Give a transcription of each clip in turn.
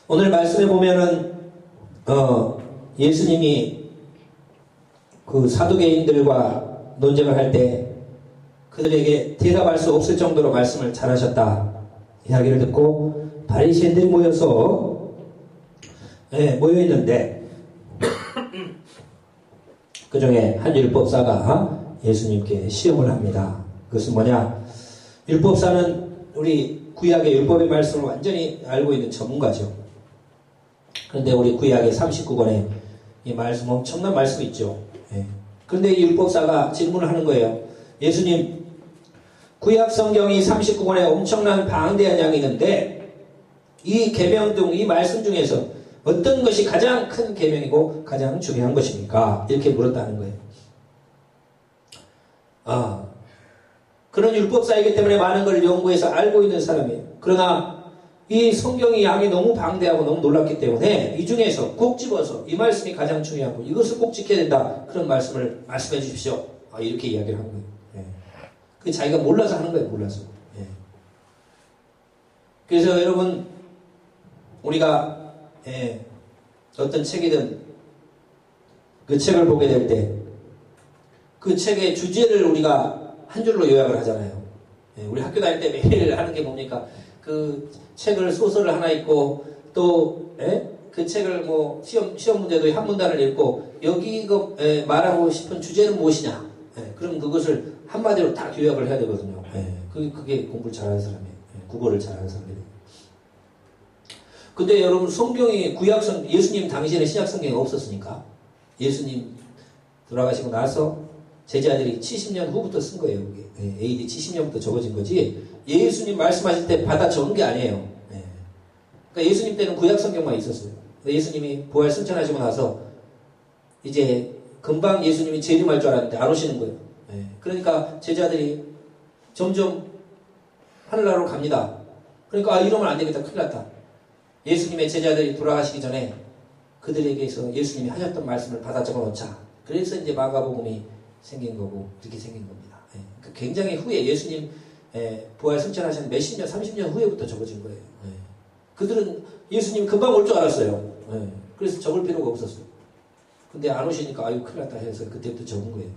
오늘 말씀에 보면은 예수님이 그 사두개인들과 논쟁을 할 때 그들에게 대답할 수 없을 정도로 말씀을 잘하셨다 이야기를 듣고 바리새인들이 모여서 모여있는데 그 중에 한 율법사가 예수님께 시험을 합니다. 그것은 뭐냐? 율법사는 우리 구약의 율법의 말씀을 완전히 알고 있는 전문가죠. 그런데 우리 구약의 39권에 이 말씀, 엄청난 말씀이 있죠. 그런데 이 율법사가 질문을 하는 거예요. 예수님, 구약 성경이 39권에 엄청난 방대한 양이 있는데 이 계명 중, 이 말씀 중에서 어떤 것이 가장 큰 계명이고 가장 중요한 것입니까? 이렇게 물었다는 거예요. 그런 율법사이기 때문에 많은 걸 연구해서 알고 있는 사람이에요. 그러나 이 성경의 양이 너무 방대하고 너무 놀랍기 때문에 이 중에서 꼭 집어서 이 말씀이 가장 중요하고 이것을 꼭 지켜야 된다. 그런 말씀을 말씀해 주십시오. 이렇게 이야기를 한 거예요. 그 자기가 몰라서 하는 거예요. 몰라서. 그래서 여러분 우리가 어떤 책이든 그 책을 보게 될 때 그 책의 주제를 우리가 한 줄로 요약을 하잖아요. 우리 학교 다닐 때 매일 하는 게 뭡니까? 그 책을 소설을 하나 읽고 또 그 책을 뭐 시험 문제도 한 문단을 읽고 여기 말하고 싶은 주제는 무엇이냐? 그럼 그것을 한마디로 딱 요약을 해야 되거든요. 그게 공부를 잘하는 사람이에요. 국어를 잘하는 사람이에요. 근데 여러분 성경이 예수님 당시에는 신약 성경이 없었으니까 예수님 돌아가시고 나서 제자들이 70년 후부터 쓴 거예요. 그게. AD 70년부터 적어진 거지 예수님 말씀하실 때 받아 적은 게 아니에요. 그러니까 예수님 때는 구약 성경만 있었어요. 예수님이 부활 승천하시고 나서 이제 금방 예수님이 재림할 줄 알았는데 안 오시는 거예요. 그러니까 제자들이 점점 하늘나라로 갑니다. 그러니까 이러면 안 되겠다. 큰일 났다. 예수님의 제자들이 돌아가시기 전에 그들에게서 예수님이 하셨던 말씀을 받아 적어 놓자. 그래서 이제 마가복음이 생긴 거고 이렇게 생긴 겁니다. 굉장히 후에 예수님 부활 승천하신 몇십 년, 30년 후에부터 적어진 거예요. 그들은 예수님 금방 올 줄 알았어요. 그래서 적을 필요가 없었어요. 근데 안 오시니까 아이고 큰일 났다 해서 그때부터 적은 거예요.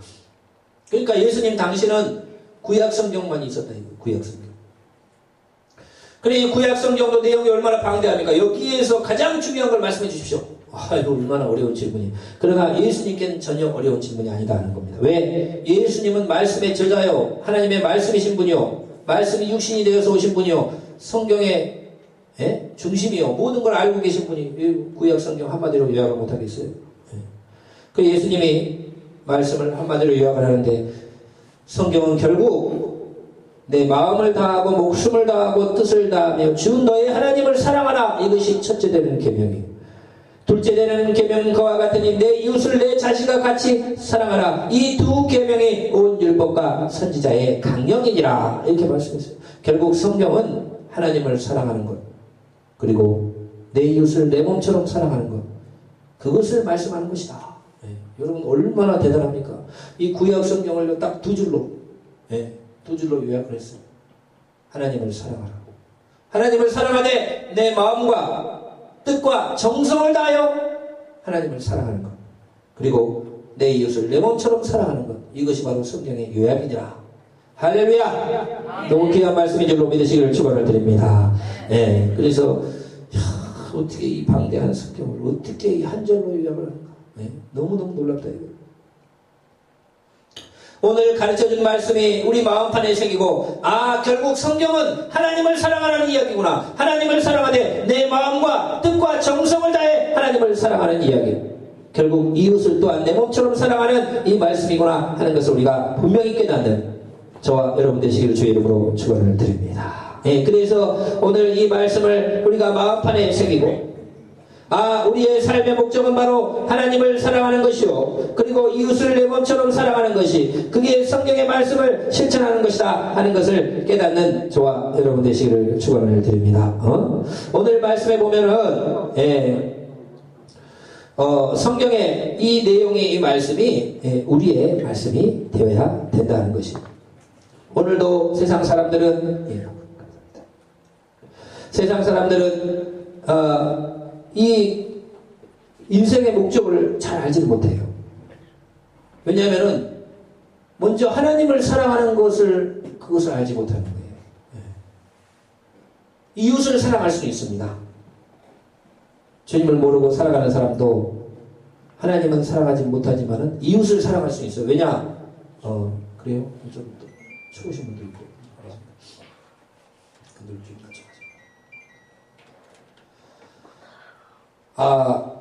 그러니까 예수님 당시는 구약 성경만 있었다 이거. 구약 성경. 그래 이 구약 성경도 내용이 얼마나 방대합니까? 여기에서 가장 중요한 걸 말씀해 주십시오. 이거 얼마나 어려운 질문이. 그러나 예수님께는 전혀 어려운 질문이 아니다 하는 겁니다. 왜? 예수님은 말씀의 저자요 하나님의 말씀이신 분이요 말씀이 육신이 되어서 오신 분이요 성경의 중심이요 모든 걸 알고 계신 분이 구약 성경 한마디로 요약을 못하겠어요. 그 예수님이 말씀을 한마디로 요약을 하는데 성경은 결국 내 마음을 다하고 목숨을 다하고 뜻을 다하며 주 너의 하나님을 사랑하라 이것이 첫째 되는 계명이에요. 둘째 되는 계명은 그와 같으니 내 이웃을 내 자식과 같이 사랑하라. 이 두 계명이 온 율법과 선지자의 강령이니라 이렇게 말씀했어요. 결국 성경은 하나님을 사랑하는 것 그리고 내 이웃을 내 몸처럼 사랑하는 것 그것을 말씀하는 것이다. 여러분 얼마나 대단합니까? 이 구약 성경을 딱 두 줄로 요약을 했어요. 하나님을 사랑하라. 하나님을 사랑하되 내 마음과 뜻과 정성을 다하여 하나님을 사랑하는 것 그리고 내 이웃을 내 몸처럼 사랑하는 것 이것이 바로 성경의 요약이니라. 할렐루야. 너무 귀한 말씀인 줄로 믿으시기를 축원을 드립니다. 그래서 어떻게 이 방대한 성경을 어떻게 이 한 절로 요약을 하는가. 너무너무 놀랍다 이거. 오늘 가르쳐준 말씀이 우리 마음판에 새기고 결국 성경은 하나님을 사랑하는 이야기구나. 하나님을 사랑하되 내 마음과 뜻과 정성을 다해 하나님을 사랑하는 이야기. 결국 이웃을 또한 내 몸처럼 사랑하는 이 말씀이구나 하는 것을 우리가 분명히 깨닫는 저와 여러분 되시기를 주의 이름으로 축원을 드립니다. 그래서 오늘 이 말씀을 우리가 마음판에 새기고 우리의 삶의 목적은 바로 하나님을 사랑하는 것이요 그리고 이웃을 내 몸처럼 사랑하는 것이 그게 성경의 말씀을 실천하는 것이다 하는 것을 깨닫는 저와 여러분 되시기를 축원을 드립니다. 오늘 말씀에 보면은 성경의 이 내용의 이 말씀이 우리의 말씀이 되어야 된다는 것입니다. 오늘도 세상 사람들은 이 인생의 목적을 잘 알지를 못해요. 왜냐하면은 먼저 하나님을 사랑하는 그것을 알지 못하는 거예요. 이웃을 사랑할 수 있습니다. 주님을 모르고 살아가는 사람도 하나님은 사랑하지 못하지만은 이웃을 사랑할 수 있어요. 왜냐? 그래요? 좀 추우신 분도 있고.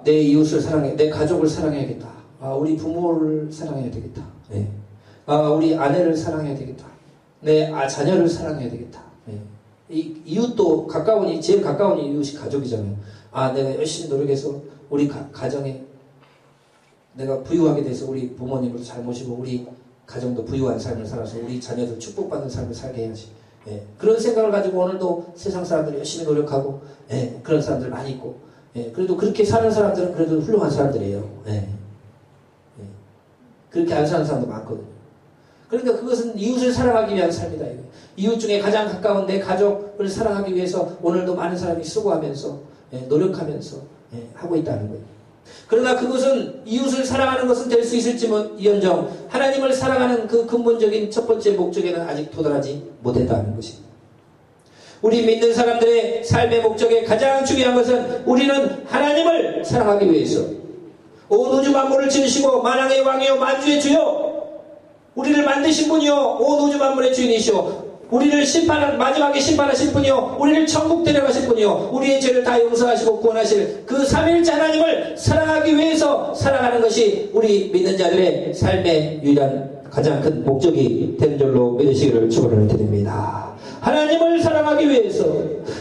내 이웃을 사랑해, 내 가족을 사랑해야겠다. 우리 부모를 사랑해야 되겠다. 네. 우리 아내를 사랑해야 되겠다. 내 자녀를 사랑해야 되겠다. 네. 이웃도 제일 가까운 이웃이 가족이잖아요. 내가 열심히 노력해서 우리 가정에 내가 부유하게 돼서 우리 부모님을 잘 모시고 우리 가정도 부유한 삶을 살아서 우리 자녀들 축복받는 삶을 살게 해야지. 예, 그런 생각을 가지고 오늘도 세상 사람들이 열심히 노력하고 그런 사람들 많이 있고 그래도 그렇게 사는 사람들은 그래도 훌륭한 사람들이에요. 그렇게 안 사는 사람도 많거든요. 그러니까 그것은 이웃을 사랑하기 위한 삶이다. 이웃 중에 가장 가까운 내 가족을 사랑하기 위해서 오늘도 많은 사람이 수고하면서 노력하면서 하고 있다는 거예요. 그러나 그것은 이웃을 사랑하는 것은 될 수 있을지언정 하나님을 사랑하는 그 근본적인 첫 번째 목적에는 아직 도달하지 못했다는 것입니다. 우리 믿는 사람들의 삶의 목적에 가장 중요한 것은 우리는 하나님을 사랑하기 위해서 온 우주 만물을 지으시고 만왕의 왕이요 만주의 주요 우리를 만드신 분이요 온 우주 만물의 주인이시오 우리를 마지막에 심판하실 분이요 우리를 천국 데려가실 분이요 우리의 죄를 다 용서하시고 구원하실 그 삼위일체 하나님을 사랑하기 위해서 살아가는 것이 우리 믿는 자들의 삶의 유일한 가장 큰 목적이 되는 줄로 믿으시기를 축원을 드립니다. 하나님을 사랑하기 위해서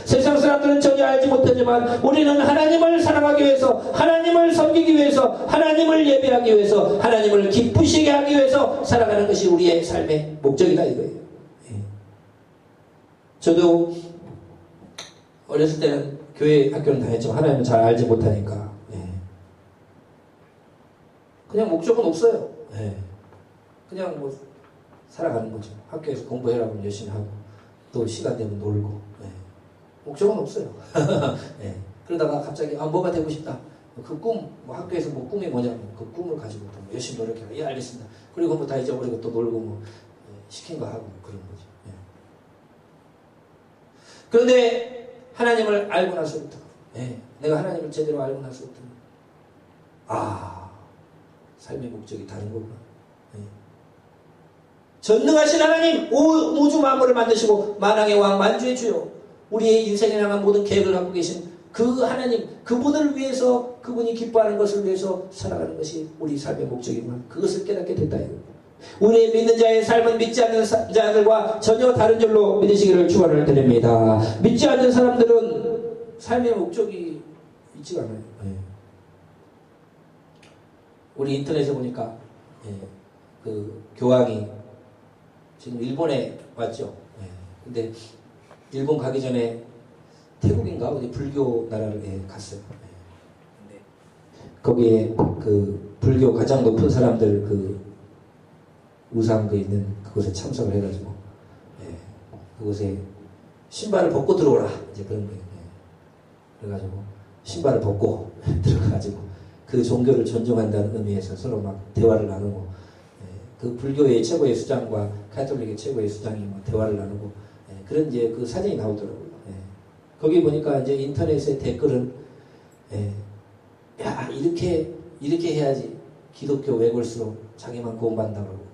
세상 사람들은 전혀 알지 못하지만 우리는 하나님을 사랑하기 위해서 하나님을 섬기기 위해서 하나님을 예배하기 위해서 하나님을 기쁘시게 하기 위해서 살아가는 것이 우리의 삶의 목적이다 이거예요. 저도 어렸을 때는 교회 학교는 다녔지만 하나님을 잘 알지 못하니까 그냥 목적은 없어요. 그냥 뭐 살아가는 거죠. 학교에서 공부해라고 열심히 하고 또 시간 되면 놀고 목적은 없어요. 그러다가 갑자기 뭐가 되고 싶다. 그 꿈, 학교에서 꿈이 뭐냐면 그 꿈을 가지고 또 열심히 노력해라. 알겠습니다. 그리고 뭐 다 잊어버리고 또 놀고 시킨 거 하고 그런 거죠. 그런데 하나님을 알고 나서부터 내가 하나님을 제대로 알고 나서부터 삶의 목적이 다른 거구나. 전능하신 하나님 우주 만물을 만드시고 만왕의 왕 만주의 주요 우리의 인생에 향한 모든 계획을 갖고 계신 그 하나님 그분을 위해서 그분이 기뻐하는 것을 위해서 살아가는 것이 우리 삶의 목적이구나. 그것을 깨닫게 됐다. 우리 믿는 자의 삶은 믿지 않는 자들과 전혀 다른 줄로 믿으시기를 축원을 드립니다. 믿지 않는 사람들은 삶의 목적이 있지가 않아요. 우리 인터넷에 보니까 그 교황이 지금 일본에 왔죠. 근데 일본 가기 전에 태국인가 어디 불교 나라를 갔어요. 거기에 그 불교 가장 높은 사람들 그 우상 있는 그곳에 참석을 해가지고 그곳에 신발을 벗고 들어오라 이제 그런 거예요. 그래가지고 신발을 벗고 들어가가지고 그 종교를 존중한다는 의미에서 서로 막 대화를 나누고 그 불교의 최고의 수장과 카톨릭의 최고의 수장이 대화를 나누고 그런 이제 그 사진이 나오더라고요. 거기 보니까 이제 인터넷에 댓글은 야 이렇게 해야지 기독교 외골수록 자기만 구원받는다고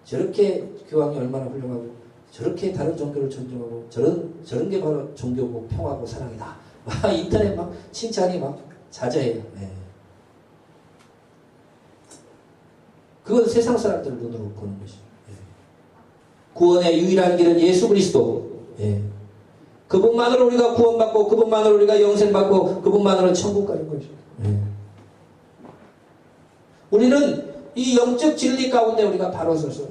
저렇게 교황이 얼마나 훌륭하고 저렇게 다른 종교를 존중하고 저런 게 바로 종교고 평화고 사랑이다. 인터넷 막 칭찬이 막 자자해요. 그건 세상 사람들 눈으로 보는 것이죠. 구원의 유일한 길은 예수 그리스도. 그분만으로 우리가 구원받고 그분만으로 우리가 영생받고 그분만으로 천국 가는 거죠. 우리는 이 영적 진리 가운데 우리가 바로 서서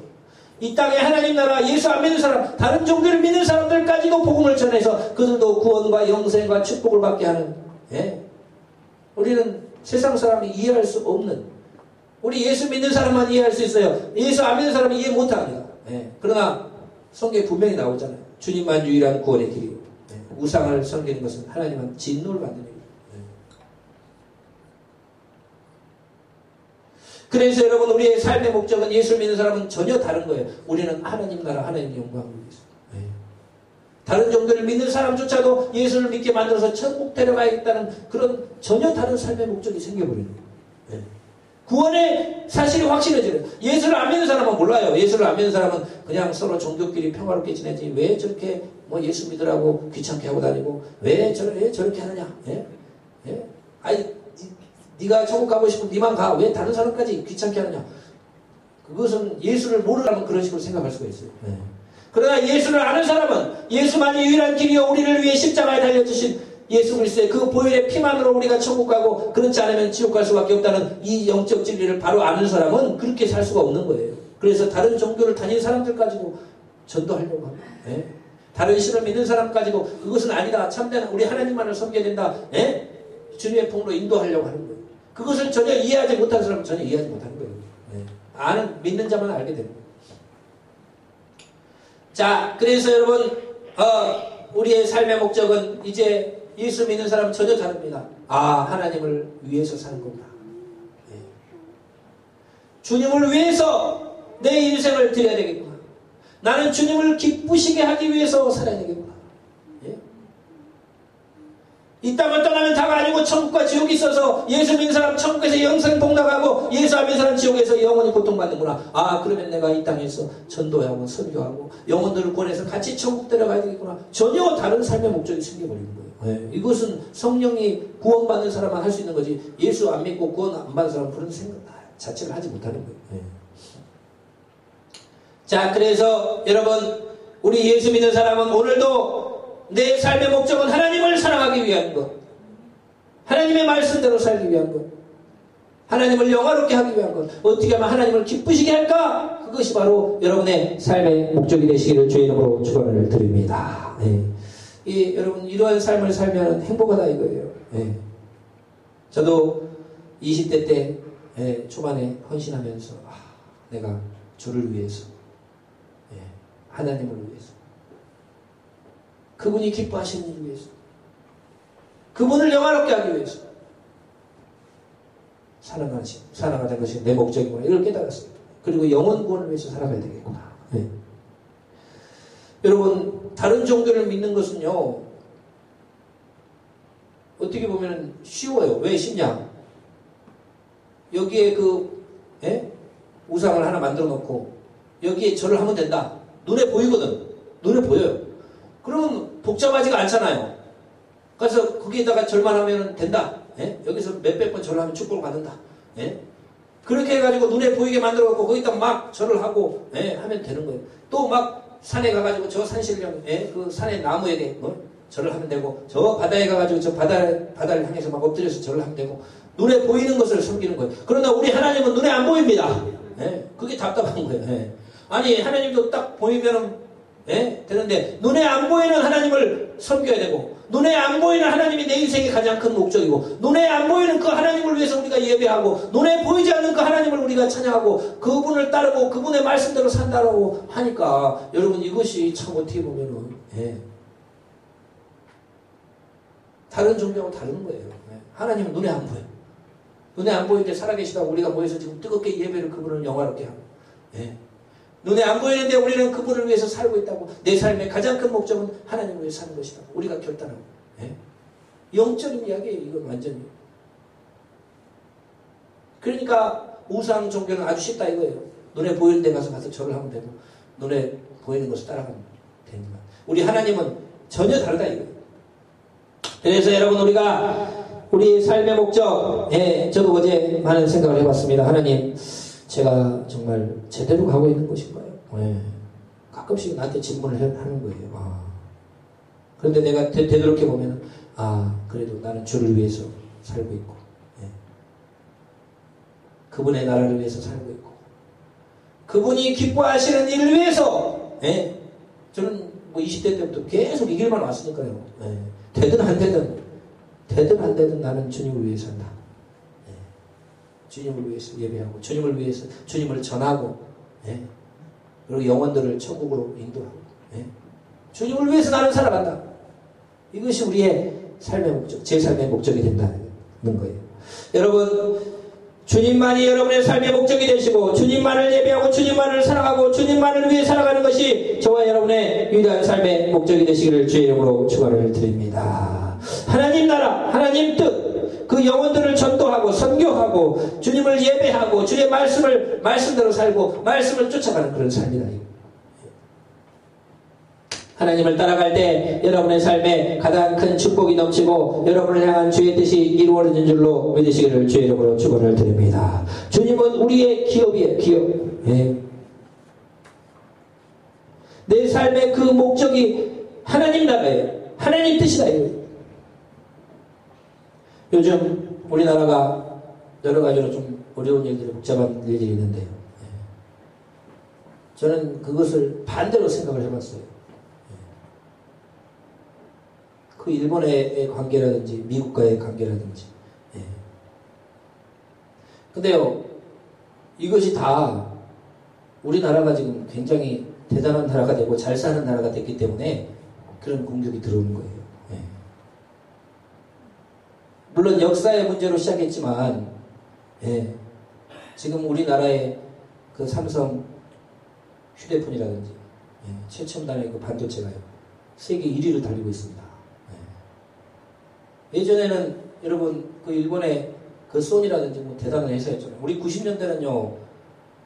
이 땅에 하나님 나라 예수 안 믿는 사람 다른 종교를 믿는 사람들까지도 복음을 전해서 그들도 구원과 영생과 축복을 받게 하는 우리는 세상 사람이 이해할 수 없는 우리 예수 믿는 사람만 이해할 수 있어요. 예수 안 믿는 사람은 이해 못합니다. 그러나 성경에 분명히 나오잖아요. 주님만 유일한 구원의 길이고 우상을 섬기는 것은 하나님은 진노를 받는 일입니다. 그래서 여러분 우리의 삶의 목적은 예수를 믿는 사람은 전혀 다른 거예요. 우리는 하나님 나라 하나님 영광을 위해서. 네. 다른 종교를 믿는 사람조차도 예수를 믿게 만들어서 천국 데려가야겠다는 그런 전혀 다른 삶의 목적이 생겨버리는 거예요. 네. 구원의 사실이 확실해져요. 예수를 안 믿는 사람은 몰라요. 예수를 안 믿는 사람은 그냥 서로 종교끼리 평화롭게 지내지 왜 저렇게 뭐 예수 믿으라고 귀찮게 하고 다니고 왜 저렇게 하느냐. 예? 예? 아니 네가 천국 가고 싶으면 네만 가. 왜 다른 사람까지 귀찮게 하느냐. 그것은 예수를 모르라면 그런 식으로 생각할 수가 있어요. 네. 그러나 예수를 아는 사람은 예수만이 유일한 길이요 우리를 위해 십자가에 달려주신 예수 그리스도의 그 보혈의 피만으로 우리가 천국 가고 그렇지 않으면 지옥 갈 수밖에 없다는 이 영적 진리를 바로 아는 사람은 그렇게 살 수가 없는 거예요. 그래서 다른 종교를 다니는 사람들까지도 전도하려고 합니다. 네. 다른 신을 믿는 사람까지도 그것은 아니다. 참된 우리 하나님만을 섬겨야 된다. 네? 주님의 폭로 인도하려고 하는 거예요. 그것을 전혀 이해하지 못한 사람은 전혀 이해하지 못하는 거예요. 네. 아는 믿는 자만 알게 되는 거예요. 자, 그래서 여러분 우리의 삶의 목적은 이제 예수 믿는 사람은 전혀 다릅니다. 하나님을 위해서 사는 겁니다. 네. 주님을 위해서 내 인생을 드려야 되겠구나. 나는 주님을 기쁘시게 하기 위해서 살아야 되겠구나. 네. 이 땅을 떠나면 다가 아니고 천국과 지옥이 있어서 예수 믿는 사람 천국에서 영생 복락하고 예수 안 믿는 사람 지옥에서 영원히 고통받는구나. 그러면 내가 이 땅에서 전도하고 선교하고 영혼들을 구원해서 같이 천국 데려가야 되겠구나. 전혀 다른 삶의 목적이 생겨버리는 거예요. 네. 이것은 성령이 구원받는 사람만 할 수 있는 거지 예수 안 믿고 구원 안 받는 사람은 그런 생각 자체를 하지 못하는 거예요. 네. 자, 그래서 여러분 우리 예수 믿는 사람은 오늘도 내 삶의 목적은 하나님을 사랑하기 위한 것, 하나님의 말씀대로 살기 위한 것, 하나님을 영화롭게 하기 위한 것, 어떻게 하면 하나님을 기쁘시게 할까? 그것이 바로 여러분의 삶의 목적이 되시기를 주의 이름으로 축원을 드립니다. 네. 여러분 이러한 삶을 살면 행복하다 이거예요. 네. 저도 20대 때 초반에 헌신하면서 내가 주를 위해서, 하나님을 위해서, 그분이 기뻐하시는 일을 위해서, 그분을 영화롭게 하기 위해서 살아가는 것이 내 목적이구나 이걸 깨달았어요. 그리고 영혼 구원을 위해서 살아가야 되겠구나. 네. 여러분 다른 종교를 믿는 것은요 어떻게 보면 쉬워요. 왜 쉽냐? 여기에 우상을 하나 만들어 놓고 여기에 절을 하면 된다. 눈에 보이거든. 눈에 보여요. 그러면 복잡하지가 않잖아요. 그래서 거기에다가 절만 하면 된다. 여기서 몇백 번 절을 하면 축복을 받는다. 그렇게 해가지고 눈에 보이게 만들어갖고 거기다 막 절을 하고 하면 되는 거예요. 또 막 산에 가가지고 저 산신령 그 산의 나무에 절을 하면 되고 저 바다에 가가지고 저 바다를 향해서 막 엎드려서 절을 하면 되고 눈에 보이는 것을 섬기는 거예요. 그러나 우리 하나님은 눈에 안 보입니다. 그게 답답한 거예요. 아니 하나님도 딱 보이면은 되는데 눈에 안 보이는 하나님을 섬겨야 되고 눈에 안 보이는 하나님이 내 인생의 가장 큰 목적이고 눈에 안 보이는 그 하나님을 위해서 우리가 예배하고 눈에 보이지 않는 그 하나님을 우리가 찬양하고 그분을 따르고 그분의 말씀대로 산다라고 하니까 여러분 이것이 참 어떻게 보면은 다른 종교하고 다른 거예요. 하나님은 눈에 안 보여요. 눈에 안 보이는데 살아계시다고 우리가 모여서 지금 뜨겁게 예배를 그분을 영화롭게 하고 눈에 안 보이는데 우리는 그분을 위해서 살고 있다고. 내 삶의 가장 큰 목적은 하나님을 위해 사는 것이다. 우리가 결단하고. 영적인 이야기예요. 이건 완전히. 그러니까 우상 종교는 아주 쉽다 이거예요. 눈에 보이는 데 가서 절을 하면 되고 눈에 보이는 것을 따라가면 됩니다. 우리 하나님은 전혀 다르다 이거예요. 그래서 여러분 우리 삶의 목적 저도 어제 많은 생각을 해봤습니다. 하나님 제가 정말 제대로 가고 있는 것인가요? 가끔씩 나한테 질문을 하는 거예요. 그런데 내가 되돌이켜보면 그래도 나는 주를 위해서 살고 있고 그분의 나라를 위해서 살고 있고 그분이 기뻐하시는 일을 위해서 저는 뭐 20대 때부터 계속 이 길만 왔으니까요. 되든 안 되든 나는 주님을 위해서 산다. 주님을 위해서 예배하고 주님을 위해서 주님을 전하고 그리고 영혼들을 천국으로 인도하고 주님을 위해서 나는 살아간다. 이것이 우리의 삶의 목적, 제 삶의 목적이 된다는 거예요. 여러분 주님만이 여러분의 삶의 목적이 되시고 주님만을 예배하고 주님만을 사랑하고 주님만을 위해 살아가는 것이 저와 여러분의 위대한 삶의 목적이 되시기를 주의 이름으로 축원을 드립니다. 하나님 나라, 하나님 뜻, 그 영혼들을 전도하고 선교하고 주님을 예배하고 주의 말씀을 말씀대로 살고 말씀을 쫓아가는 그런 삶이다. 하나님을 따라갈 때 여러분의 삶에 가장 큰 축복이 넘치고 여러분을 향한 주의 뜻이 이루어지는 줄로 믿으시기를 주의 이름으로 축원을 드립니다. 주님은 우리의 기업이에요. 기업. 예. 내 삶의 그 목적이 하나님 나라예요. 하나님 뜻이다. 요즘 우리나라가 여러 가지로 좀 어려운 일들이 복잡한 일들이 있는데요. 예. 저는 그것을 반대로 생각을 해봤어요. 그 일본의 관계라든지 미국과의 관계라든지. 예. 근데요, 이것이 다 우리나라가 지금 굉장히 대단한 나라가 되고 잘 사는 나라가 됐기 때문에 그런 공격이 들어오는 거예요. 예. 물론 역사의 문제로 시작했지만, 예. 지금 우리나라의 그 삼성 휴대폰이라든지, 예. 최첨단의 그 반도체가요, 세계 1위를 달리고 있습니다. 예전에는 여러분 그 일본의 그 소니라든지 뭐 대단한 회사였잖아요. 우리 90년대는요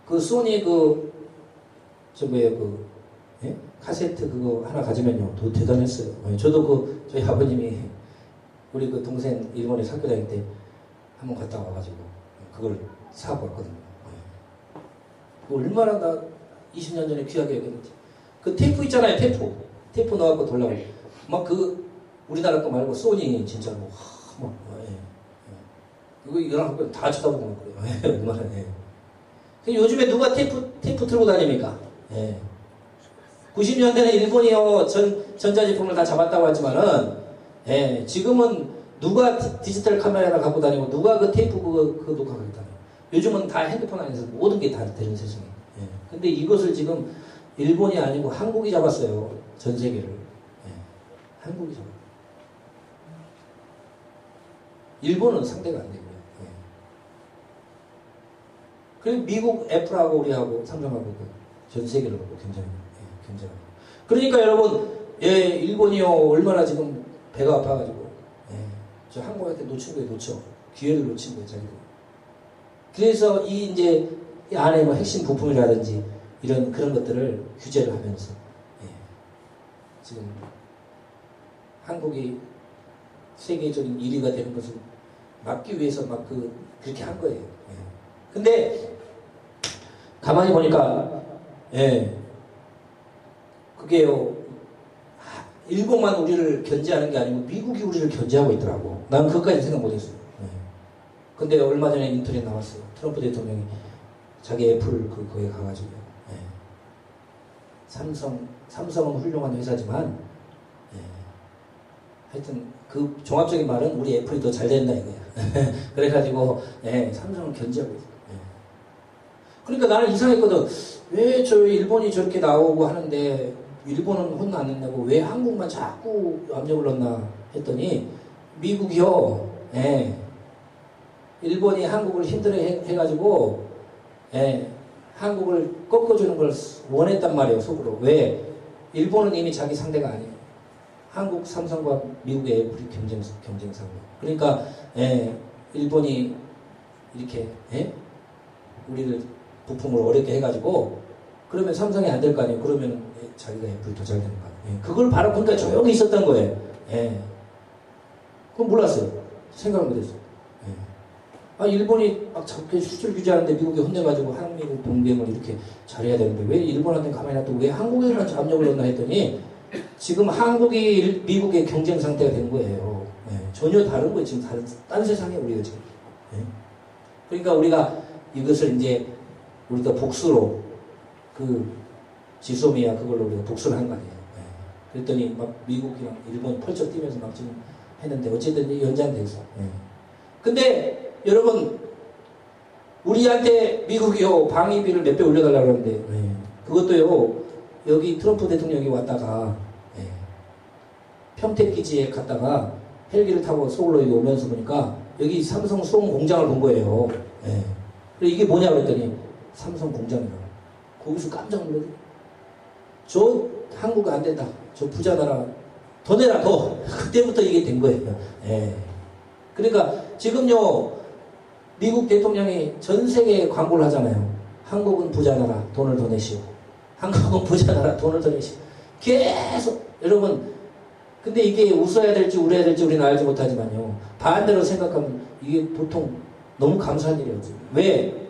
그 소니 예? 카세트 그거 하나 가지면요 더 대단했어요. 저도 그 저희 아버님이 우리 그 동생 일본에 학교 다닐 때 한번 갔다 와가지고 그걸 사고 왔거든요. 얼마나 나 20년 전에 귀하게 여겼는지. 그 테이프 있잖아요. 테이프 넣어갖고 돌라고 막 그 우리나라 거 말고 소니 진짜로 이거랑 학교 다 쳐다보고 그래요. 얼마나. 요즘에 누가 테이프 틀고 다닙니까? 90년대는 일본이요 전자제품을 다 잡았다고 하지만은 지금은 누가 디지털 카메라를 갖고 다니고 누가 그 테이프 그거 녹화하고 다녀요. 요즘은 다 핸드폰 안에서 모든 게 다 되는 세상에. 근데 이것을 지금 일본이 아니고 한국이 잡았어요. 전 세계를. 한국이 잡았어요. 일본은 상대가 안 되고요. 그리고 미국 애플하고 우리하고 삼성하고 전 세계를 놓고 경쟁합니다. 그러니까 여러분, 일본이요 얼마나 지금 배가 아파가지고 저 한국한테 놓친 거에 놓쳐 기회를 놓친 거예요, 자기들. 그래서 이제 이 안에 뭐 핵심 부품이라든지 이런 그런 것들을 규제를 하면서 지금 한국이 세계적인 1위가 되는 것을 막기 위해서 막 그렇게 한 거예요. 근데 가만히 보니까 그게요 일본만 우리를 견제하는 게 아니고 미국이 우리를 견제하고 있더라고. 난 그것까지 생각 못했어요. 근데 얼마 전에 인터넷 나왔어요. 트럼프 대통령이 자기 애플 거기에 가가지고 삼성은 훌륭한 회사지만 하여튼 그 종합적인 말은 우리 애플이 더 잘 된다 이거야. 그래가지고 삼성을 견제하고 있어요. 그러니까 나는 이상했거든. 왜 저 일본이 저렇게 나오고 하는데 일본은 혼 안 낸다고 왜 한국만 자꾸 압력을 넣나 했더니 미국이요. 일본이 한국을 힘들어 해가지고 한국을 꺾어주는 걸 원했단 말이에요. 속으로. 왜? 일본은 이미 자기 상대가 아니에요. 한국 삼성과 미국의 애플이 경쟁사고. 그러니까 일본이 이렇게 우리를 부품을 어렵게 해가지고 그러면 삼성이 안 될 거 아니에요. 그러면 자기가 애플이 더 잘 되는 거 아니에요. 그걸 바로 그러니까 조용히 있었던 거예요. 그건 몰랐어요. 생각을 못했어요. 일본이 막 저렇게 수출 규제하는데 미국이 혼내가지고 한미국 동맹을 이렇게 잘해야 되는데 왜 일본한테 가만히 놔두고 왜 한국에만 압력을 넣나 했더니 지금 한국이 미국의 경쟁 상태가 된 거예요. 전혀 다른 거예요. 지금 딴 세상에 우리가 지금. 그러니까 우리가 이것을 이제 우리가 복수로 그 지소미아 그걸로 우리가 복수를 한 거 아니에요. 그랬더니 막 미국이랑 일본이 펄쩍 뛰면서 막 지금 했는데 어쨌든 연장돼서. 근데 여러분 우리한테 미국이요 방위비를 몇 배 올려달라고 그러는데 그것도요 여기 트럼프 대통령이 왔다가 평택 기지에 갔다가 헬기를 타고 서울로 오면서 보니까 여기 삼성 수원 공장을 본 거예요. 예. 그리고 이게 뭐냐 그랬더니 삼성 공장이라고. 거기서 깜짝 놀라더니 저 한국 안 된다. 저 부자 나라 더 내라 더. 그때부터 이게 된 거예요. 예. 그러니까 지금요 미국 대통령이 전 세계에 광고를 하잖아요. 한국은 부자 나라 돈을 더 내시오. 한국은 부자 나라 돈을 더 내시오. 계속 여러분 근데 이게 웃어야 될지 울어야 될지 우리는 알지 못하지만요. 반대로 생각하면 이게 보통 너무 감사한 일이었죠. 왜?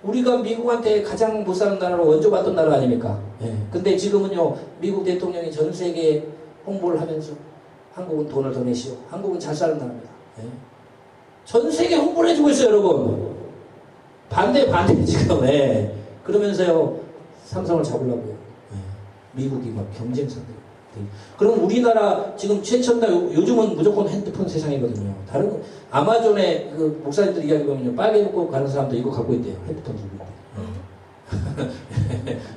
우리가 미국한테 가장 못 사는 나라로 원조받던 나라 아닙니까? 예. 근데 지금은요, 미국 대통령이 전 세계에 홍보를 하면서 한국은 돈을 더 내시오. 한국은 잘 사는 나라입니다. 예. 전 세계 홍보를 해주고 있어요, 여러분. 반대, 지금. 예. 그러면서요, 삼성을 잡으려고요. 예. 미국이 막 경쟁사들. 그럼 우리나라 지금 최첨단 요즘은 무조건 핸드폰 세상이거든요. 다른 거 아마존에 그 목사님들 이야기 보면요 빨개 입고 가는 사람도 이거 갖고 있대요. 핸드폰 들고 있대요.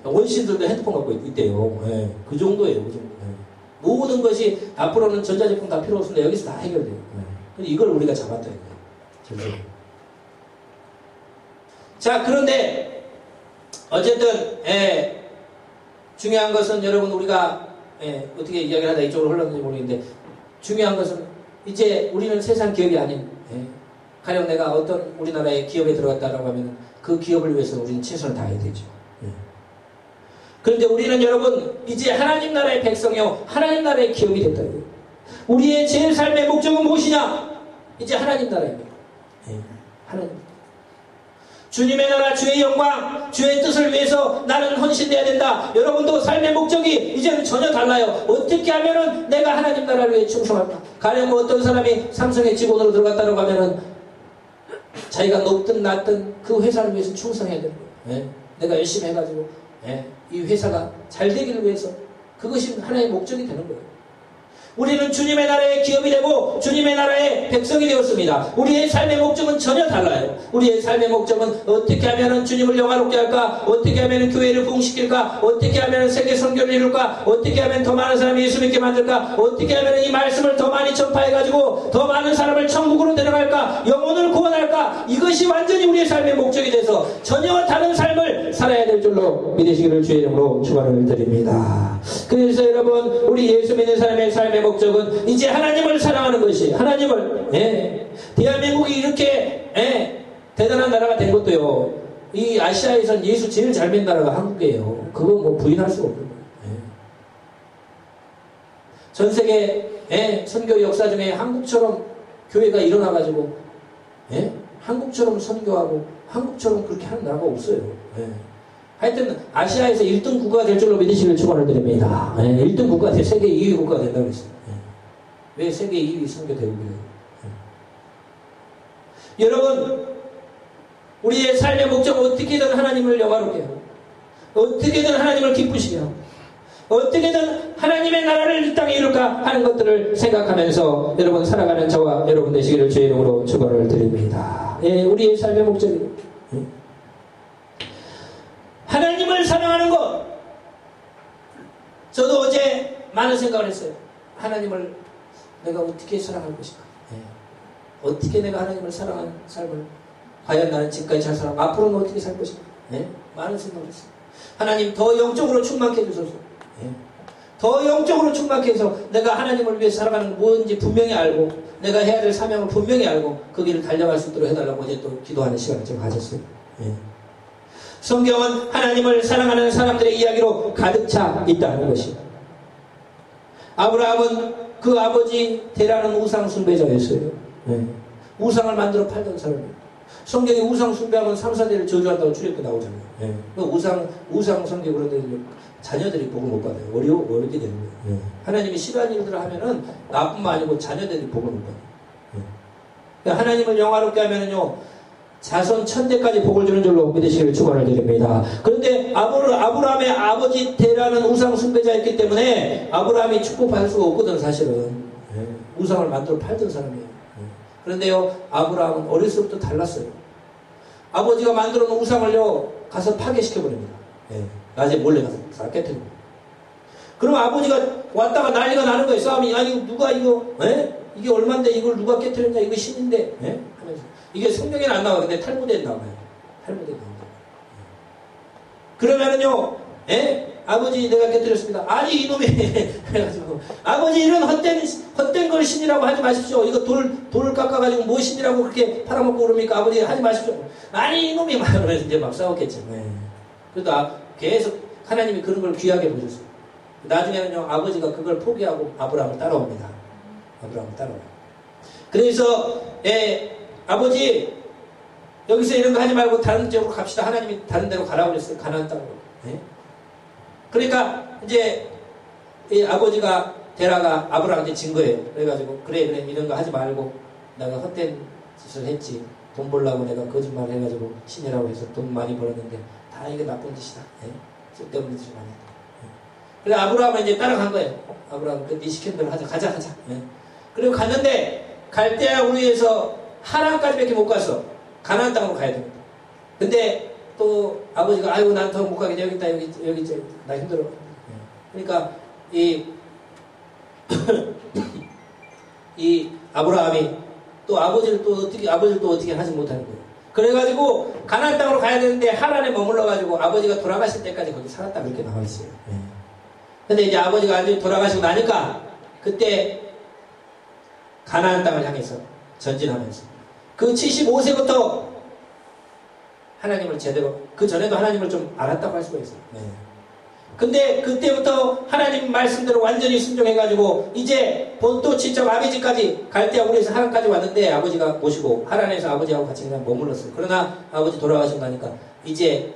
원신들도 핸드폰 갖고 있대요. 네, 그 정도예요. 그 정도. 네. 모든 것이 앞으로는 전자제품 다 필요 없습니다. 여기서 다 해결돼요. 네. 이걸 우리가 잡았다 이거예요. 자 그런데 어쨌든 중요한 것은 여러분 우리가 어떻게 이야기를 하다 이쪽으로 흘렀는지 모르겠는데 중요한 것은 이제 우리는 세상 기업이 아닌 가령 내가 어떤 우리나라의 기업에 들어갔다라고 하면 그 기업을 위해서 우리는 최선을 다해야 되죠. 그런데 우리는 여러분 이제 하나님 나라의 백성이요 하나님 나라의 기업이 됐다. 우리의 제 삶의 목적은 무엇이냐? 이제 하나님 나라입니다. 하나님. 주님의 나라, 주의 영광, 주의 뜻을 위해서 나는 헌신돼야 된다. 여러분도 삶의 목적이 이제는 전혀 달라요. 어떻게 하면은 내가 하나님 나라를 위해 충성할까? 가령 뭐 어떤 사람이 삼성의 직원으로 들어갔다고 하면은 자기가 높든 낮든 그 회사를 위해서 충성해야 되는 거예요. 내가 열심히 해가지고 이 회사가 잘 되기를 위해서 그것이 하나의 목적이 되는 거예요. 우리는 주님의 나라의 기업이 되고 주님의 나라의 백성이 되었습니다. 우리의 삶의 목적은 전혀 달라요. 우리의 삶의 목적은 어떻게 하면 주님을 영화롭게 할까? 어떻게 하면 교회를 부흥시킬까? 어떻게 하면 세계 선교를 이룰까? 어떻게 하면 더 많은 사람이 예수 믿게 만들까? 어떻게 하면 이 말씀을 더 많이 전파해가지고 더 많은 사람을 천국으로 데려갈까? 영혼을 구원할까? 이것이 완전히 우리의 삶의 목적이 돼서 전혀 다른 삶을 살아야 될 줄로 믿으시기를 주의 이름으로 축원을 드립니다. 그래서 여러분 우리 예수 믿는 사람의 삶의 목적은 이제 하나님을 사랑하는 것이 하나님을 대한민국이 이렇게 대단한 나라가 된 것도요 이 아시아에선 예수 제일 잘 믿는 나라가 한국이에요. 그거 뭐 부인할 수가 없는 거예요. 전 세계 선교 역사 중에 한국처럼 교회가 일어나가지고 한국처럼 선교하고 한국처럼 그렇게 하는 나라가 없어요. 하여튼 아시아에서 1등 국가가 될 줄로 믿으시길 축원을 드립니다. 1등 국가 될 세계 2위 국가가 된다고 했어요. 왜 세계 2위 선교대국이에요? 여러분 우리의 삶의 목적은 어떻게든 하나님을 영화롭게 하고 어떻게든 하나님을 기쁘시게 하고 어떻게든 하나님의 나라를 이 땅에 이룰까 하는 것들을 생각하면서 여러분 살아가는 저와 여러분 되시기를 주의 이름으로 축원을 드립니다. 우리의 삶의 목적이 하나님을 사랑하는 것. 저도 어제 많은 생각을 했어요. 하나님을 내가 어떻게 사랑할 것인가? 어떻게 내가 하나님을 사랑하는 삶을 과연 나는 지금까지 잘 살아가고 앞으로는 어떻게 살 것인가? 많은 생각을 했어요. 하나님 더 영적으로 충만케 해주소서. 더 영적으로 충만케 해서 내가 하나님을 위해 살아가는 게 뭔지 분명히 알고 내가 해야 될 사명을 분명히 알고 그 길을 달려갈 수 있도록 해달라고 어제 또 기도하는 시간을 제가 가졌어요. 성경은 하나님을 사랑하는 사람들의 이야기로 가득 차 있다는 것입니다. 아브라함은 그 아버지 테라는 우상 숭배자였어요. 우상을 만들어 팔던 사람이에요. 성경에 우상 숭배하면 3, 4대를 저주한다고 출애굽에 나오잖아요. 우상 숭배 그런데 자녀들이 복을 못 받아요. 어렵게 되는 거예요. 하나님이 싫어하는 일들을 하면은 나뿐만 아니고 자녀들이 복을 못 받아요. 그러니까 하나님을 영화롭게 하면은요. 자손 1000대까지 복을 주는 줄로 믿으시기를 축원을 드립니다. 그런데 아브라함의 아버지 테라는 우상 숭배자였기 때문에 아브라함이 축복받을 수가 없거든 사실은. 우상을 만들어 팔던 사람이에요. 그런데요 아브라함은 어렸을 때부터 달랐어요. 아버지가 만들어 놓은 우상을요 가서 파괴시켜버립니다. 낮에 몰래 가서 다 깨뜨립니다. 그럼 아버지가 왔다가 난리가 나는 거예요. 싸움이. 아니, 누가 이거, 이게 얼만데 이걸 누가 깨뜨렸냐? 이거 신인데. 하면서. 이게 성경에는 안 나와요. 근데 탈무드에 나와요. 탈무드에 나와요. 그러면은요, 아버지 내가 깨뜨렸습니다. 아니, 이놈이. 해가지고. 아버지 이런 헛된 걸 신이라고 하지 마십시오. 이거 돌을 깎아가지고 뭐 신이라고 그렇게 팔아먹고 그럽니까? 아버지 하지 마십시오. 아니, 이놈이 막 그러면서 이제 막 싸웠겠죠. 그래도 계속 하나님이 그런 걸 귀하게 보셨어요. 나중에는요, 아버지가 그걸 포기하고 아브라함을 따라옵니다. 아브라함을 따라와요. 그래서, 아버지, 여기서 이런 거 하지 말고 다른 쪽으로 갑시다. 하나님이 다른 데로 가라고 그랬어요. 가나안 땅으로. 그러니까, 이제, 이 아버지가, 데라가 아브라함한테 진 거예요. 그래가지고, 그래, 이런 거 하지 말고, 내가 헛된 짓을 했지. 돈 벌려고 내가 거짓말 해가지고, 신이라고 해서 돈 많이 벌었는데, 다 이게 나쁜 짓이다. 쓸데없는 짓을 많이 했다. 그래, 아브라함은 이제 따라간 거예요. 아브라함, 네 시킨 대로 하자. 가자. 그리고 갔는데, 갈 때야 우리에서 하란까지밖에 못 갔어. 가나안 땅으로 가야 됩니다. 근데 또 아버지가 아이고 난 더 못 가겠다. 여기 있다. 여기 나 힘들어. 그러니까 이 아브라함이 또 아버지를 또 어떻게 하지 못하는 거예요. 그래가지고 가나안 땅으로 가야 되는데 하란에 머물러가지고 아버지가 돌아가실 때까지 거기 살았다 그렇게 나와 있어요. 근데 이제 아버지가 완전히 돌아가시고 나니까 그때 가나안 땅을 향해서 전진하면서 그 75세부터 하나님을 제대로, 그 전에도 하나님을 좀 알았다고 할 수가 있어요. 근데 그때부터 하나님 말씀대로 완전히 순종해가지고 이제 본토 친척 아비지까지 갈 때 우리에서 하란까지 왔는데 아버지가 모시고 하란에서 아버지하고 같이 그냥 머물렀어요. 그러나 아버지 돌아가시고 나니까 이제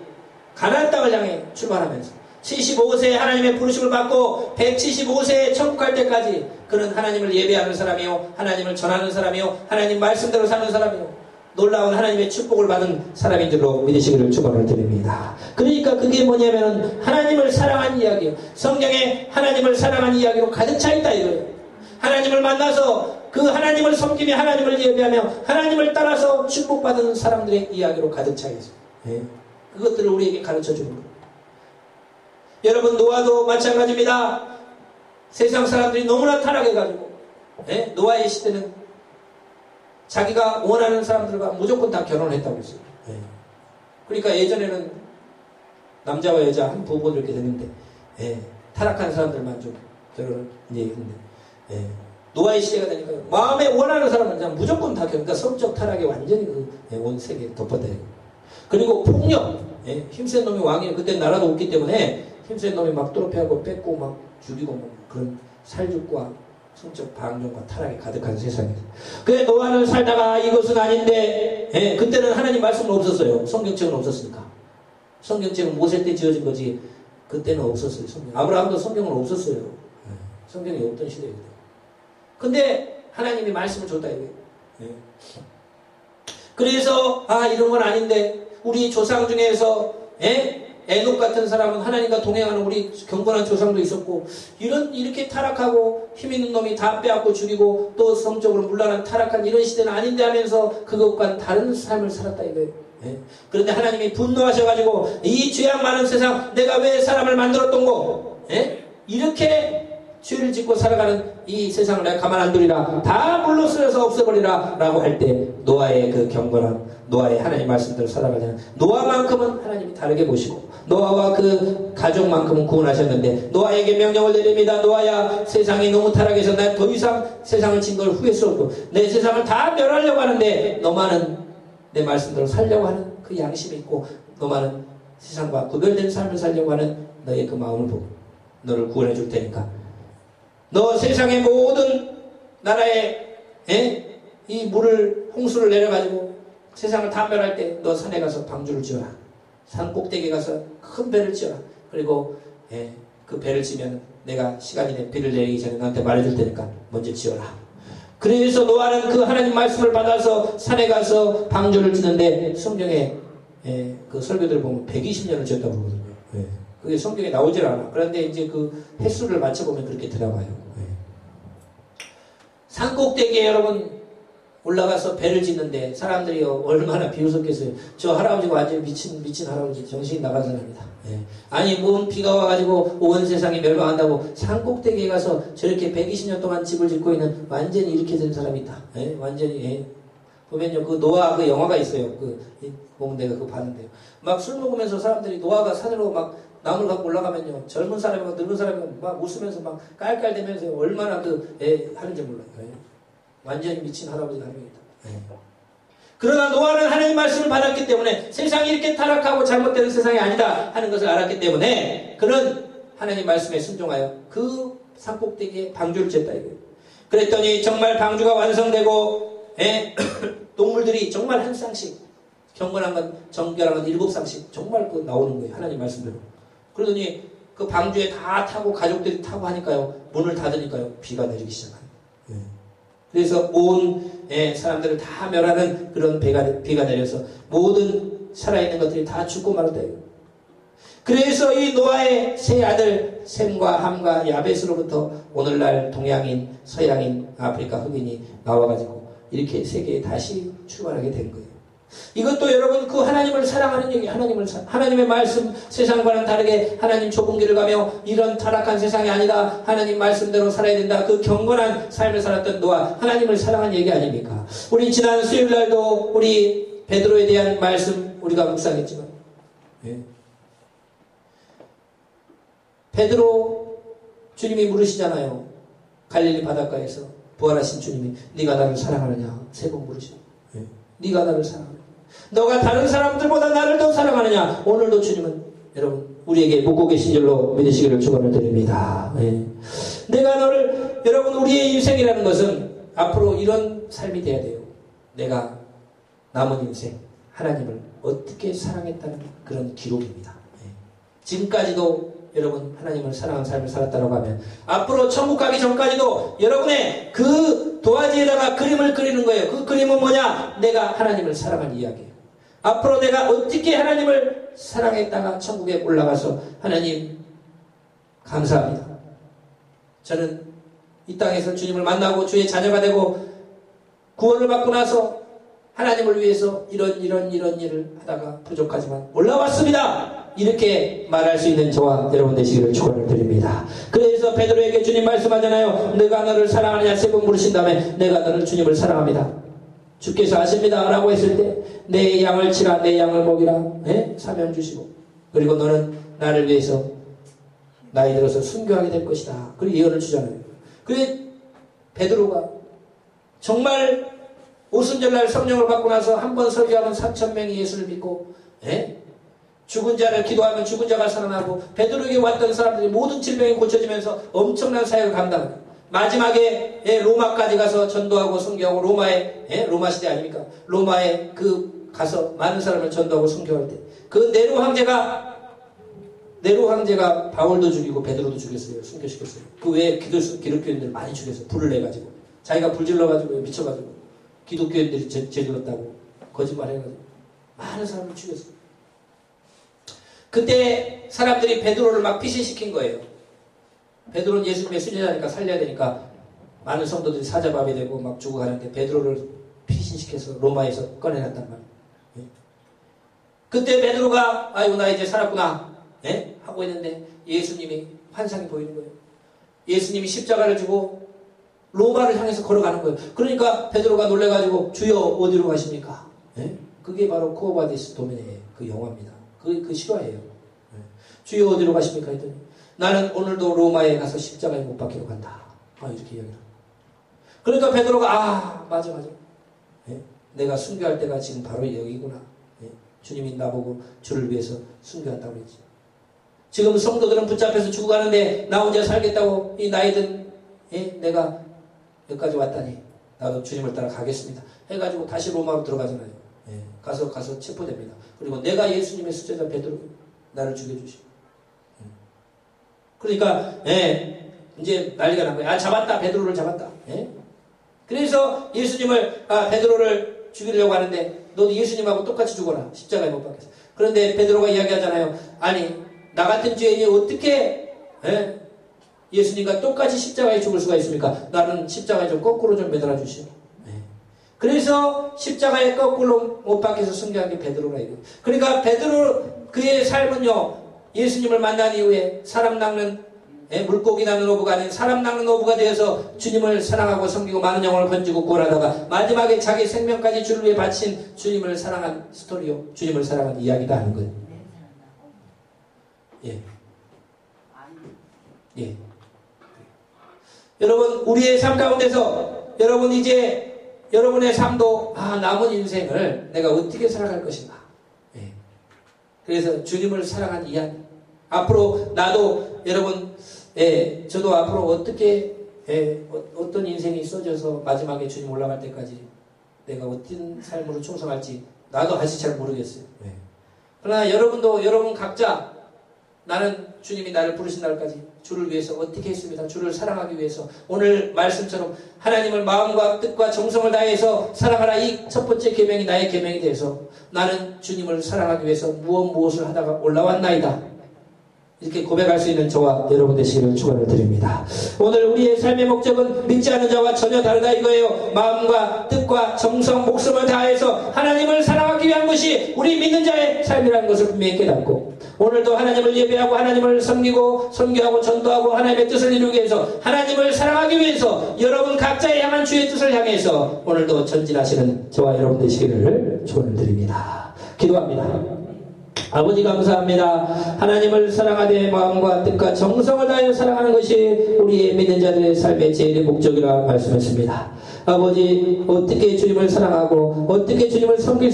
가나안 땅을 향해 출발하면서 75세에 하나님의 부르심을 받고 175세에 천국 갈 때까지 그는 하나님을 예배하는 사람이요, 하나님을 전하는 사람이요, 하나님 말씀대로 사는 사람이요, 놀라운 하나님의 축복을 받은 사람인 줄로 믿으시기를 축원을 드립니다. 그러니까 그게 뭐냐면은 하나님을 사랑한 이야기예요. 성경에 하나님을 사랑한 이야기로 가득 차 있다 이거예요. 하나님을 만나서 그 하나님을 섬기며 하나님을 예배하며 하나님을 따라서 축복받은 사람들의 이야기로 가득 차 있어요. 그것들을 우리에게 가르쳐 주는 거예요. 여러분, 노아도 마찬가지입니다. 세상 사람들이 너무나 타락해가지고 노아의 시대는 자기가 원하는 사람들과 무조건 다 결혼을 했다고 했어요. 그러니까 예전에는 남자와 여자 한 부부도 이렇게 됐는데 타락한 사람들만 좀 결혼을 이제 했는데 노아의 시대가 되니까 마음에 원하는 사람은 그냥 무조건 다 결혼. 그러니까 성적 타락에 완전히 온 세계에 덮었다. 그리고 폭력, 힘센 놈이 왕이에요. 그때 나라도 없기 때문에 힘센 놈이 막 또롭혀하고 뺏고 막 죽이고 뭐 그런 살죽과 성적 방종과 타락이 가득한 세상이다. 그래 노아는 살다가 이것은 아닌데 그때는 하나님 말씀은 없었어요. 성경책은 없었으니까. 성경책은 모세 때 지어진 거지 그때는 없었어요. 성경. 아브라함도 성경은 없었어요. 성경이 없던 시대예요. 근데 하나님이 말씀을 줬다 이거예요. 그래서 이런 건 아닌데 우리 조상 중에서 에녹 같은 사람은 하나님과 동행하는 우리 경건한 조상도 있었고 이렇게 타락하고 힘 있는 놈이 다 빼앗고 죽이고 또 성적으로 문란한 타락한 이런 시대는 아닌데 하면서 그것과는 다른 삶을 살았다 이거예요. 그런데 하나님이 분노하셔가지고 이 죄악 많은 세상 내가 왜 사람을 만들었던고 이렇게 죄를 짓고 살아가는 이 세상을 내가 가만 안 두리라 다 물로 쓸어서 없애버리라 라고 할 때 노아의 그 경건함 노아의 하나님 말씀대로 살아가자는 노아만큼은 하나님이 다르게 보시고 노아와 그 가족만큼은 구원하셨는데 노아에게 명령을 내립니다. 노아야 세상이 너무 타락해서 난 더 이상 세상을 진 걸 후회스럽고 내 세상을 다 멸하려고 하는데 너만은 내 말씀대로 살려고 하는 그 양심이 있고 너만은 세상과 구별된 삶을 살려고 하는 너의 그 마음을 보고 너를 구원해 줄 테니까 너 세상의 모든 나라에 이 물을 홍수를 내려가지고 세상을 다 멸할 때 너 산에 가서 방주를 지어라. 산 꼭대기에 가서 큰 배를 지어라. 그리고 그 배를 지면 내가 시간이 돼 비를 내리기 전에 너한테 말해줄 테니까 먼저 지어라. 그래서 노아는 그 하나님 말씀을 받아서 산에 가서 방주를 지는데 성경에 그 설교들을 보면 120년을 지었다고 그러거든요. 그게 성경에 나오질 않아. 그런데 이제 그 횟수를 맞춰보면 그렇게 들어가요. 산 꼭대기에 여러분 올라가서 배를 짓는데 사람들이 얼마나 비웃었겠어요. 저 할아버지가 완전히 미친 할아버지, 정신이 나간 사람이다. 예. 아니 뭔 비가 와가지고 온 세상이 멸망한다고 산꼭대기에 가서 저렇게 120년 동안 집을 짓고 있는 완전히 이렇게 된 사람이 있다. 예. 완전히 예. 보면요 그 노아 그 영화가 있어요. 보면 내가 그거 봤는데요. 막 술 먹으면서 사람들이 노아가 산으로 막 나무를 갖고 올라가면요 젊은 사람이고 늙은 사람이고 막 웃으면서 막 깔깔대면서 얼마나 하는지 몰라요. 예. 완전히 미친 할아버지가 한 명이다. 네. 그러나 노아는 하나님의 말씀을 받았기 때문에 세상이 이렇게 타락하고 잘못되는 세상이 아니다 하는 것을 알았기 때문에 그는 하나님의 말씀에 순종하여 그 산꼭대기에 방주를 쳤다 이거예요. 그랬더니 정말 방주가 완성되고 동물들이 정말 한 쌍씩 경건한 건 정결한 건 7쌍씩 정말 나오는 거예요. 하나님 말씀대로. 그러더니 그 방주에 다 타고 가족들이 타고 하니까요. 문을 닫으니까요. 비가 내리기 시작합니다. 그래서 온 사람들을 다 멸하는 그런 비가 내려서 모든 살아있는 것들이 다 죽고 말았다. 그래서 이 노아의 세 아들 셈과 함과 야벳으로부터 오늘날 동양인, 서양인, 아프리카 흑인이 나와가지고 이렇게 세계에 다시 출발하게 된 거예요. 이것도 여러분 그 하나님을 사랑하는 얘기, 하나님의 말씀 세상과는 다르게 하나님 좁은 길을 가며 이런 타락한 세상이 아니다. 하나님 말씀대로 살아야 된다. 그 경건한 삶을 살았던 노아, 하나님을 사랑한 얘기 아닙니까? 우리 지난 수요일 날도 우리 베드로에 대한 말씀 우리가 묵상했지만 베드로 주님이 물으시잖아요. 갈릴리 바닷가에서 부활하신 주님이 네가 나를 사랑하느냐 3번 물으시고 네가 나를 사랑하느냐 너가 다른 사람들보다 나를 더 사랑하느냐. 오늘도 주님은 여러분 우리에게 묻고 계신 줄로 믿으시기를 축원을 드립니다. 내가 너를 여러분 우리의 인생이라는 것은 앞으로 이런 삶이 돼야 돼요. 내가 남은 인생 하나님을 어떻게 사랑했다는 그런 기록입니다. 지금까지도 여러분 하나님을 사랑하는 삶을 살았다고 하면 앞으로 천국 가기 전까지도 여러분의 그 도화지에다가 그림을 그리는 거예요. 그 그림은 뭐냐? 내가 하나님을 사랑한 이야기예요. 앞으로 내가 어떻게 하나님을 사랑했다가 천국에 올라가서 하나님 감사합니다. 저는 이 땅에서 주님을 만나고 주의 자녀가 되고 구원을 받고 나서 하나님을 위해서 이런 일을 하다가 부족하지만 올라왔습니다. 이렇게 말할 수 있는 저와 여러분 되시기를 축원을 드립니다. 그래서 베드로에게 주님 말씀하잖아요. 내가 너를 사랑하느냐 3번 물으신 다음에 내가 너를 주님을 사랑합니다. 주께서 아십니다 라고 했을 때 내 양을 치라 내 양을 먹이라 사명 주시고 그리고 너는 나를 위해서 나이 들어서 순교하게 될 것이다. 그리고 예언을 주잖아요. 그래 베드로가 정말 오순절날 성령을 받고 나서 한 번 설교하면 3,000명이 예수를 믿고 죽은 자를 기도하면 죽은 자가 살아나고 베드로에게 왔던 사람들이 모든 질병이 고쳐지면서 엄청난 사역을 감당합니다. 마지막에 로마까지 가서 전도하고 선교하고 로마 시대 아닙니까? 로마에 가서 많은 사람을 전도하고 선교할 때 그 네로 황제가 바울도 죽이고 베드로도 죽였어요. 순교시켰어요. 그 외에 기독교인들 많이 죽였어요. 불을 내가지고 자기가 불 질러가지고 미쳐가지고 기독교인들이 죄질렀다고 거짓말 해가지고 많은 사람을 죽였어요. 그때 사람들이 베드로를 막 피신시킨 거예요. 베드로는 예수님의 수제자니까 살려야 되니까 많은 성도들이 사자밥이 되고 막 죽어가는데 베드로를 피신시켜서 로마에서 꺼내놨단 말이에요. 그때 베드로가 아이고 나 이제 살았구나 하고 있는데 예수님이 환상이 보이는 거예요. 예수님이 십자가를 지고 로마를 향해서 걸어가는 거예요. 그러니까 베드로가 놀래가지고 주여 어디로 가십니까? 그게 바로 쿠오바디스 도메네의 그 영화입니다. 그 실화예요. 주여 어디로 가십니까? 했더니 나는 오늘도 로마에 가서 십자가에 못 박히러 간다. 이렇게 이야기를. 그러니까 베드로가 맞아. 내가 순교할 때가 지금 바로 여기구나. 주님이 나보고 주를 위해서 순교한다고 했지. 지금 성도들은 붙잡혀서 죽어가는데 나 혼자 살겠다고 이 나이든 내가 여기까지 왔다니 나도 주님을 따라 가겠습니다. 해가지고 다시 로마로 들어가잖아요. 가서 체포됩니다. 그리고 내가 예수님의 수제자 베드로 나를 죽여주시고. 그러니까 이제 난리가 난 거예요. 잡았다. 베드로를 잡았다. 그래서 예수님을 베드로를 죽이려고 하는데 너도 예수님하고 똑같이 죽어라. 십자가에 못 박혀서. 그런데 베드로가 이야기하잖아요. 아니 나 같은 죄인이 어떻게 예수님과 똑같이 십자가에 죽을 수가 있습니까? 나는 십자가에 좀 거꾸로 좀 매달아 주시오. 그래서 십자가에 거꾸로 못 박혀서 순교한 게 베드로라 이거. 그러니까 베드로 그의 삶은요, 예수님을 만난 이후에 사람 낚는 물고기 낚는 어부가 아닌 사람 낚는 어부가 되어서 주님을 사랑하고 섬기고 많은 영혼을 건지고 구원하다가 마지막에 자기 생명까지 주를 위해 바친 주님을 사랑한 스토리요, 주님을 사랑한 이야기다 하는 거예요. 예. 예. 여러분, 우리의 삶 가운데서 여러분 이제 여러분의 삶도 남은 인생을 내가 어떻게 살아갈 것인가. 예. 그래서 주님을 사랑한 이야기. 앞으로 나도 여러분, 저도 앞으로 어떻게 어떤 인생이 써져서 마지막에 주님 올라갈 때까지 내가 어떤 삶으로 충성할지 나도 아직 잘 모르겠어요. 예. 그러나 여러분도 여러분 각자 나는 주님이 나를 부르신 날까지 주를 위해서 어떻게 했습니다. 주를 사랑하기 위해서 오늘 말씀처럼 하나님을 마음과 뜻과 정성을 다해서 사랑하라. 이 첫 번째 계명이 나의 계명이 돼서 나는 주님을 사랑하기 위해서 무엇을 하다가 올라왔나이다. 이렇게 고백할 수 있는 저와 여러분 되시기를 축원을 드립니다. 오늘 우리의 삶의 목적은 믿지 않는 자와 전혀 다르다 이거예요. 마음과 뜻과 정성, 목숨을 다해서 하나님을 사랑하기 위한 것이 우리 믿는 자의 삶이라는 것을 분명히 깨닫고 오늘도 하나님을 예배하고 하나님을 섬기고 선교하고 전도하고 하나님의 뜻을 이루기 위해서 하나님을 사랑하기 위해서 여러분 각자의 향한 주의 뜻을 향해서 오늘도 전진하시는 저와 여러분 되시기를 축원을 드립니다. 기도합니다. 아버지 감사합니다. 하나님을 사랑하되 마음과 뜻과 정성을 다하여 사랑하는 것이 우리의 믿는 자들의 삶의 제일의 목적이라 말씀했습니다. 아버지 어떻게 주님을 사랑하고 어떻게 주님을 섬길